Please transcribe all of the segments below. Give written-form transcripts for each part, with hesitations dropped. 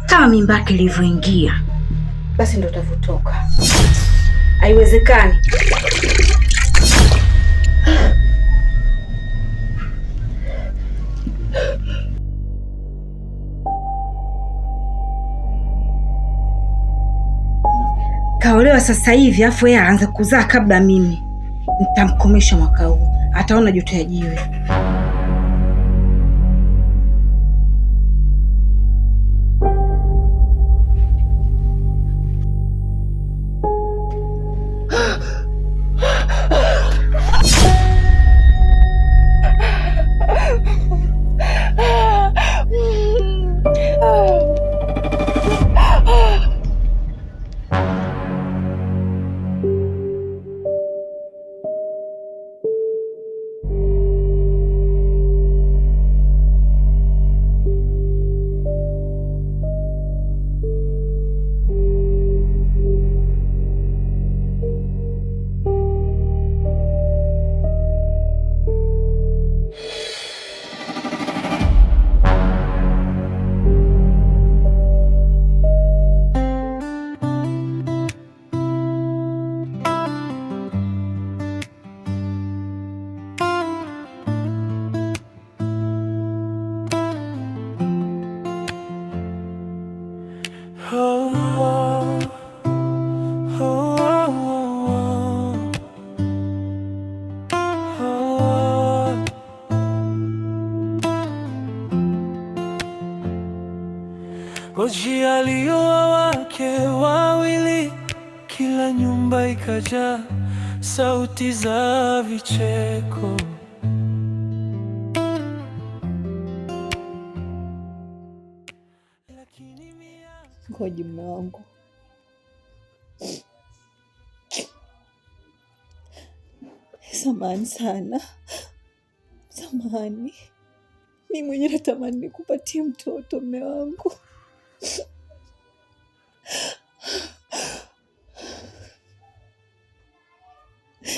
Kama mimba yake ilivyoingia, basi ndo utavotoka. Haiwezekani. Kaolewa sasa hivi afu yeye aanze kuzaa kabla mimi. Nitamkomesha mwaka huu. Ataona joto ya jiwe. Oji alioa wake wawili, kila nyumba ikajaa sauti za vicheko. Ngoja mume wangu, samahani sana, samahani. Mimi mwenyewe natamani nikupatie mtoto mume wangu,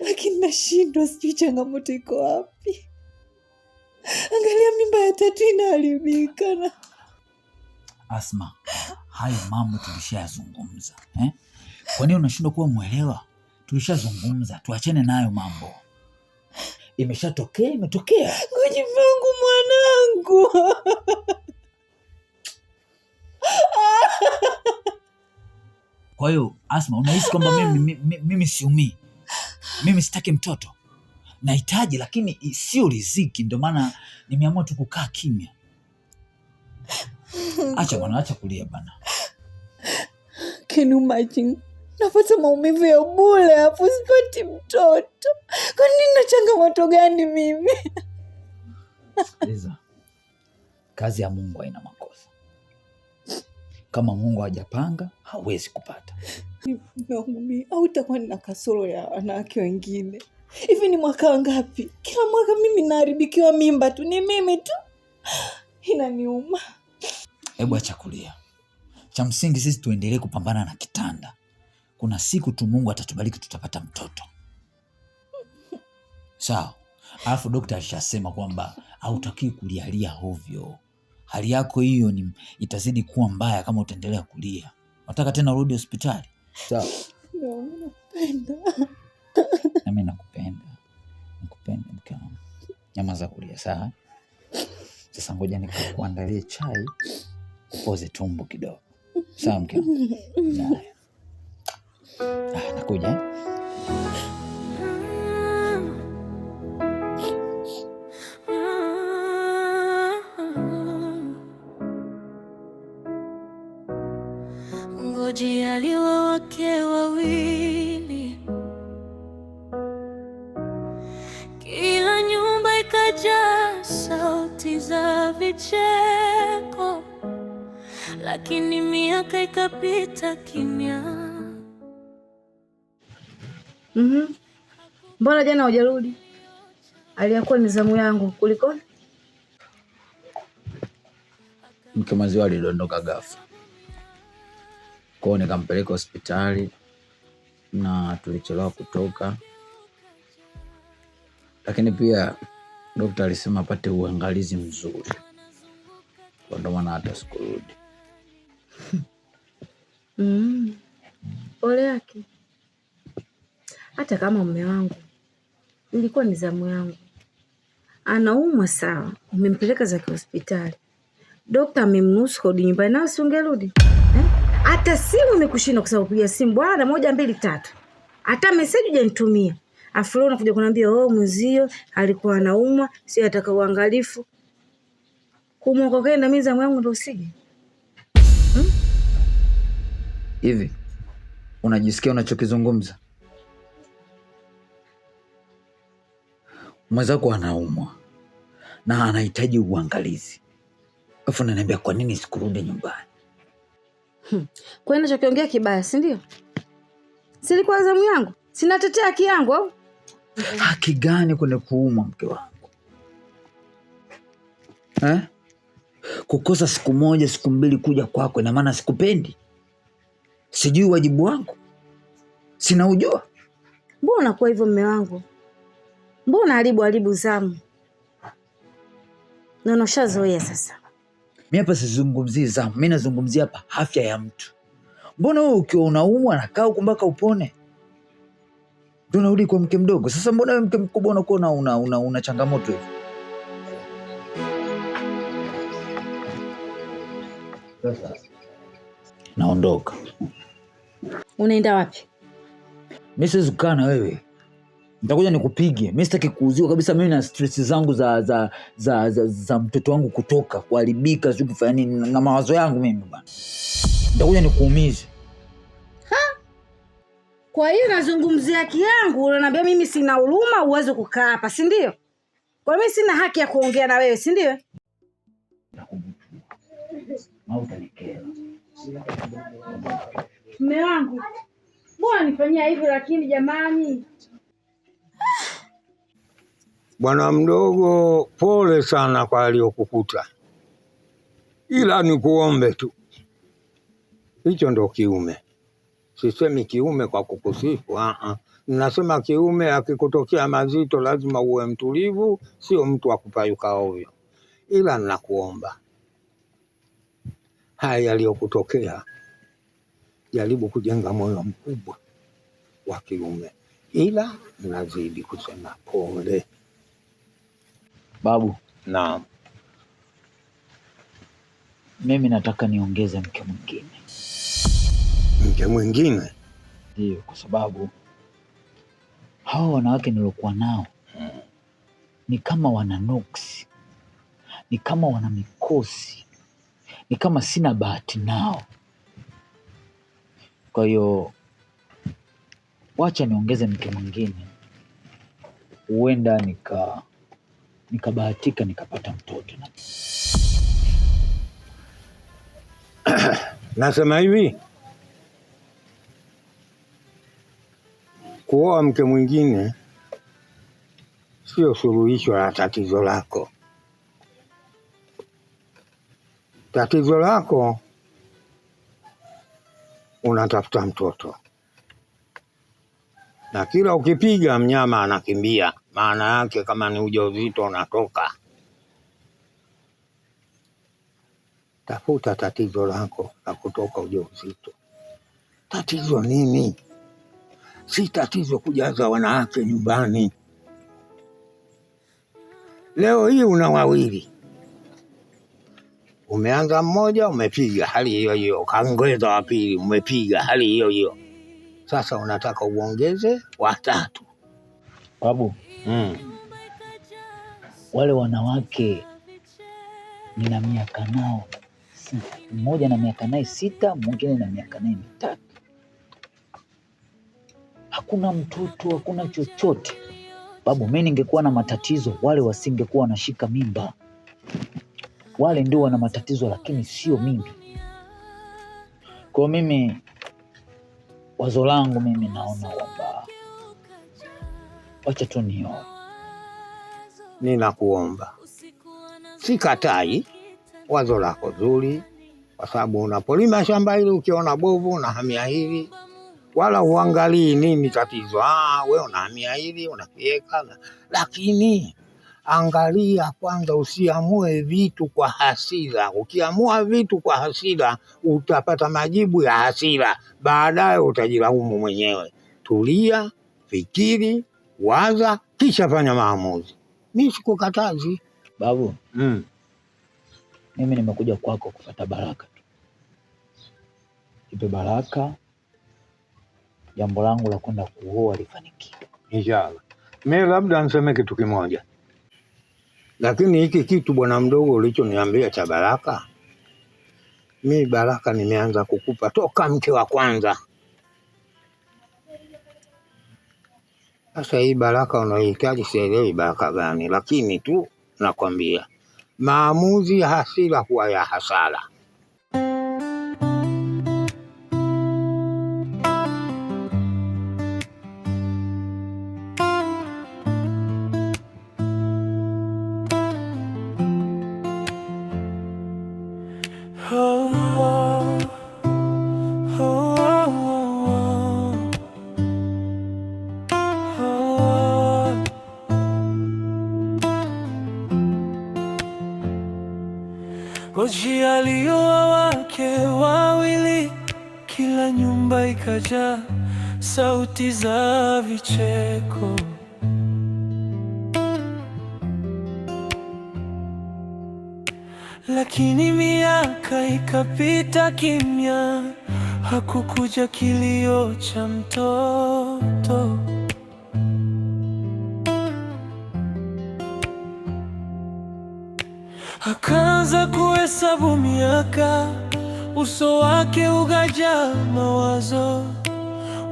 lakini nashindwa, sijui changamoto iko wapi. Angalia mimba ya 3 inaharibika na Asma, hayo mambo tulishazungumza eh? Kwa nini unashindwa kuwa mwelewa? Tulishazungumza, tuachane nayo mambo. Imeshatokea, imetokea. Ngoja vangu mwanangu. Kwa hiyo Asma, unahisi kwamba mimi siumii? Mimi sitaki mtoto, nahitaji, lakini sio riziki. Ndio maana nimeamua tu kukaa kimya. Acha bwana, acha kulia bwana. Can you imagine? Napata maumivu ya bure hapo, sipati mtoto. Kwa nini? Na changamoto gani mimi? Sikiliza, kazi ya Mungu haina makosa. Kama Mungu hajapanga, hawezi kupata. Mimi au utakuwa na kasoro ya wanawake wengine. Hivi ni mwaka wangapi? Kila mwaka mimi naharibikiwa mimba tu, ni mimi tu. Inaniuma. Hebu acha kulia. Cha msingi sisi tuendelee kupambana na kitanda. Kuna siku tu Mungu atatubariki, tutapata mtoto. Sawa. Alafu daktari alishasema kwamba hautakiwi kulialia hovyo. Hali yako hiyo itazidi kuwa mbaya kama utaendelea kulia. Unataka tena urudi hospitali? Sawa. Nakupenda. Mimi nakupenda. Nakupenda mke wangu. Nyamaza kulia, sawa? Sasa ngoja nikuandalie chai, upoze tumbo kidogo. Sawa mke wangu? Nakuja. Ngoji aliwa wake wawili, kila nyumba ikajaa sauti za vicheko, lakini miaka ikapita kimya. Mbona jana hujarudi? Aliyakuwa ni zamu yangu, kulikoni? Mke maziwa alidondoka ghafla. Kwa hiyo nikampeleka hospitali na tulichelewa kutoka. Lakini pia daktari alisema apate uangalizi mzuri. Kwa ndo maana hata sikurudi. Ole yake. Hata kama mume wangu ilikuwa ni zamu yangu, anaumwa sawa, umempeleka zake hospitali, dokta amemnusu kodi nyumbani, na usingerudi hata simu imekushinda kwa sababu kupiga simu bwana 1 2 3, hata message hujanitumia, afu leo unakuja kuniambia mzio alikuwa anaumwa, si ataka uangalifu. Kumwoko kaenda mimi zamu yangu ndio usije. Hivi unajisikia unachokizungumza? Mwenzako anaumwa na anahitaji uangalizi, afu unaniambia kwa nini sikurudi nyumbani? Kwa nini unachokiongea kibaya, si ndio? Silikuwa zamu yangu, sinatetea haki yangu au? Haki gani kwenye kuumwa mke wangu? Kukosa siku moja siku mbili kuja kwako ina maana sikupendi? Sijui wajibu wangu? Sina ujua? Mbona unakuwa hivyo mume wangu? Mbona haribu zamu? Na unashazoea sasa. Mimi hapa sizungumzii zamu, mimi nazungumzia hapa afya ya mtu. Mbona wewe ukiwa unaumwa nakaa huko mpaka upone? Ndio unarudi kwa mke mdogo. Sasa mbona wewe mke mkubwa unakuwa una changamoto hivi? Sasa naondoka. Unaenda wapi? Mimi siwezi kukaa na wewe. Nitakuja nikupige. Mimi sitaki kuuziwa kabisa, mimi na stress zangu za mtoto wangu kutoka, kuharibika, sio kufanya nini na mawazo yangu mimi bwana. Nitakuja nikuumize. Kwa hiyo nazungumzia haki yangu, unaniambia mimi sina huruma, uweze kukaa hapa, si ndio? Kwa mimi sina haki ya kuongea na wewe, si ndio? Mume wangu, mbona nifanyia hivyo lakini jamani? Bwana mdogo, pole sana kwa aliyokukuta, ila nikuombe tu, hicho ndo kiume. Sisemi kiume kwa kukusifu, ninasema kiume akikutokea mazito lazima uwe mtulivu, sio mtu wa kupayuka ovyo. Ila ninakuomba haya yaliyokutokea, jaribu kujenga moyo mkubwa wa kiume, ila nazidi kusema pole. Babu. Naam. Mimi nataka niongeze mke mwingine. Mke mwingine? Ndio, kwa sababu hawa wanawake nilokuwa nao ni kama wana nuksi, ni kama wana mikosi, ni kama sina bahati nao. Kwa hiyo wacha niongeze mke mwingine, huenda nikabahatika nikapata mtoto. Nasema hivi, kuoa mke mwingine sio suluhisho la tatizo lako. Tatizo lako unatafuta mtoto, na kila ukipiga mnyama anakimbia. Maana yake kama ni ujauzito unatoka. Tafuta tatizo lako la kutoka ujauzito. Tatizo nini? Si tatizo kujaza wanawake nyumbani. Leo hii una wawili, umeanza mmoja umepiga hali hiyo hiyo, kaongeza wa pili umepiga hali hiyo hiyo, sasa unataka uongeze watatu. Babu, wale wanawake nina miaka nao 6. Mmoja na miaka naye 6, mwingine na miaka naye 3. Hakuna mtoto, hakuna chochote. Babu, mimi ningekuwa na matatizo, wale wasingekuwa wanashika mimba. Wale ndio wana matatizo, lakini sio mimi. Kwa mimi, wazo langu mimi naona kwamba wacha tu nioe. Ninakuomba, sikatai wazo lako zuri, kwa sababu unapolima shamba hili ukiona bovu unahamia hili, wala uangalii nini tatizo. Wewe unahamia hili unafieka, lakini Angalia kwanza, usiamue vitu kwa hasira. Ukiamua vitu kwa hasira utapata majibu ya hasira, baadaye utajilaumu mwenyewe. Tulia, fikiri, waza, kisha fanya maamuzi. Mimi sikukatazi Babu. Mimi nimekuja kwako kufuata baraka tu. Ipe baraka, jambo langu la kwenda kuoa lifanikiwe. Inshallah. Mimi labda niseme kitu kimoja, lakini hiki kitu bwana mdogo ulichoniambia cha baraka, mimi baraka nimeanza kukupa toka mke wa kwanza. Sasa hii baraka unayohitaji sielewi baraka gani, lakini tu nakwambia maamuzi ya hasira huwa ya hasara. Ngozi alioa wake wawili, kila nyumba ikajaa sauti za vicheko. Lakini miaka ikapita kimya, hakukuja kilio cha mtoto. Akaanza kuhesabu miaka, uso wake ukajaa mawazo.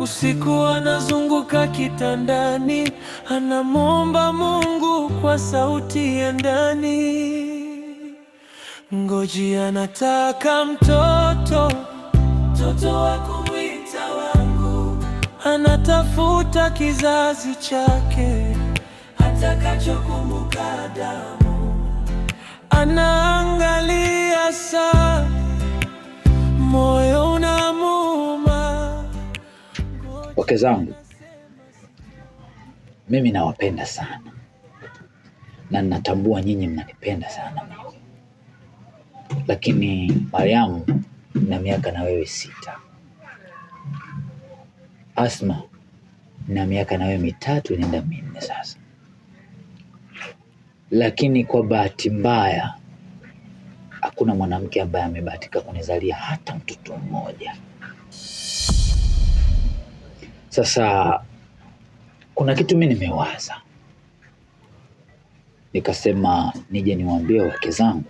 Usiku anazunguka kitandani, anamwomba Mungu kwa sauti ya ndani. Ngozi anataka mtoto, mtoto wa kumwita wangu. Anatafuta kizazi chake atakachokumbuka damu. Anaangalia saa, moyo unamuuma. Wake zangu, mimi nawapenda sana na ninatambua nyinyi mnanipenda sana mimi. Lakini Mariamu na miaka na wewe 6. Asma na miaka na wewe 3 inaenda 4 sasa. Lakini kwa bahati mbaya hakuna mwanamke ambaye amebahatika kunizalia hata mtoto mmoja. Sasa kuna kitu mimi nimewaza, nikasema nije niwaambie wake zangu,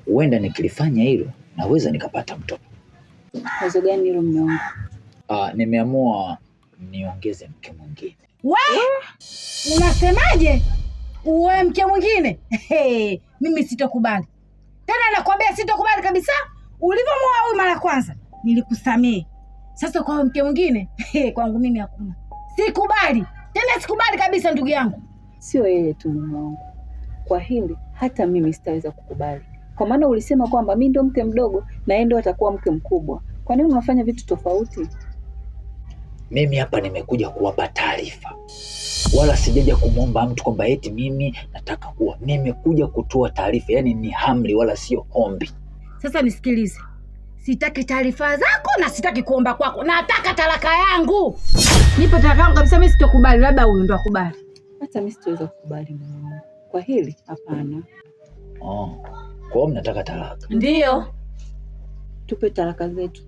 huenda nikilifanya hilo naweza nikapata mtoto. Wazo gani hilo mume wangu? Nimeamua niongeze mke mwingine. Unasemaje? Uwe mke mwingine? Mimi sitokubali tena, nakwambia sitokubali kabisa. Ulivyomuoa huyu mara kwanza nilikusamehe, sasa kwa mke mwingine kwangu mimi hakuna. Sikubali tena, sikubali kabisa ndugu yangu. Sio yeye tu mume wangu, kwa hili hata mimi sitaweza kukubali, kwa maana ulisema kwamba mimi ndo mke mdogo na yeye ndo atakuwa mke mkubwa. Kwa nini unafanya vitu tofauti? Mimi hapa nimekuja kuwapa taarifa, wala sijaja kumwomba mtu kwamba eti mimi nataka kuwa. Nimekuja kutoa taarifa, yani ni amri wala sio ombi. Sasa nisikilize, sitaki taarifa zako na sitaki kuomba kwako, nataka talaka yangu. Nipe talaka yangu kabisa, mimi sitokubali. Labda huyu ndo akubali. Hata mimi sitaweza kukubali mume wangu, kwa hili hapana. Kwa hiyo mnataka talaka? Ndio. Tupe talaka zetu.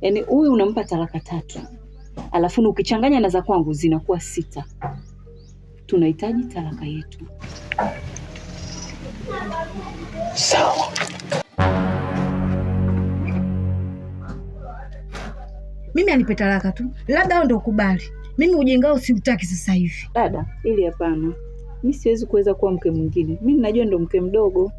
Yaani huyu unampa talaka 3, alafu ukichanganya na za kwangu zinakuwa 6. Tunahitaji talaka yetu. Sawa. Mimi anipe talaka tu, labda wewe ndio ukubali. Mimi ujingao siutaki sasa hivi. Dada, ili hapana. Mimi siwezi kuweza kuwa mke mwingine. Mimi najua ndo mke mdogo.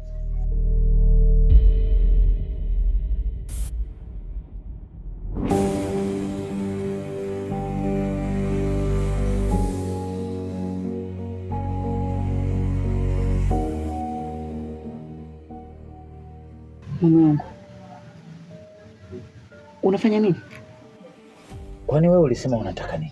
Mume wangu, unafanya nini? Kwani wewe ulisema unataka nini?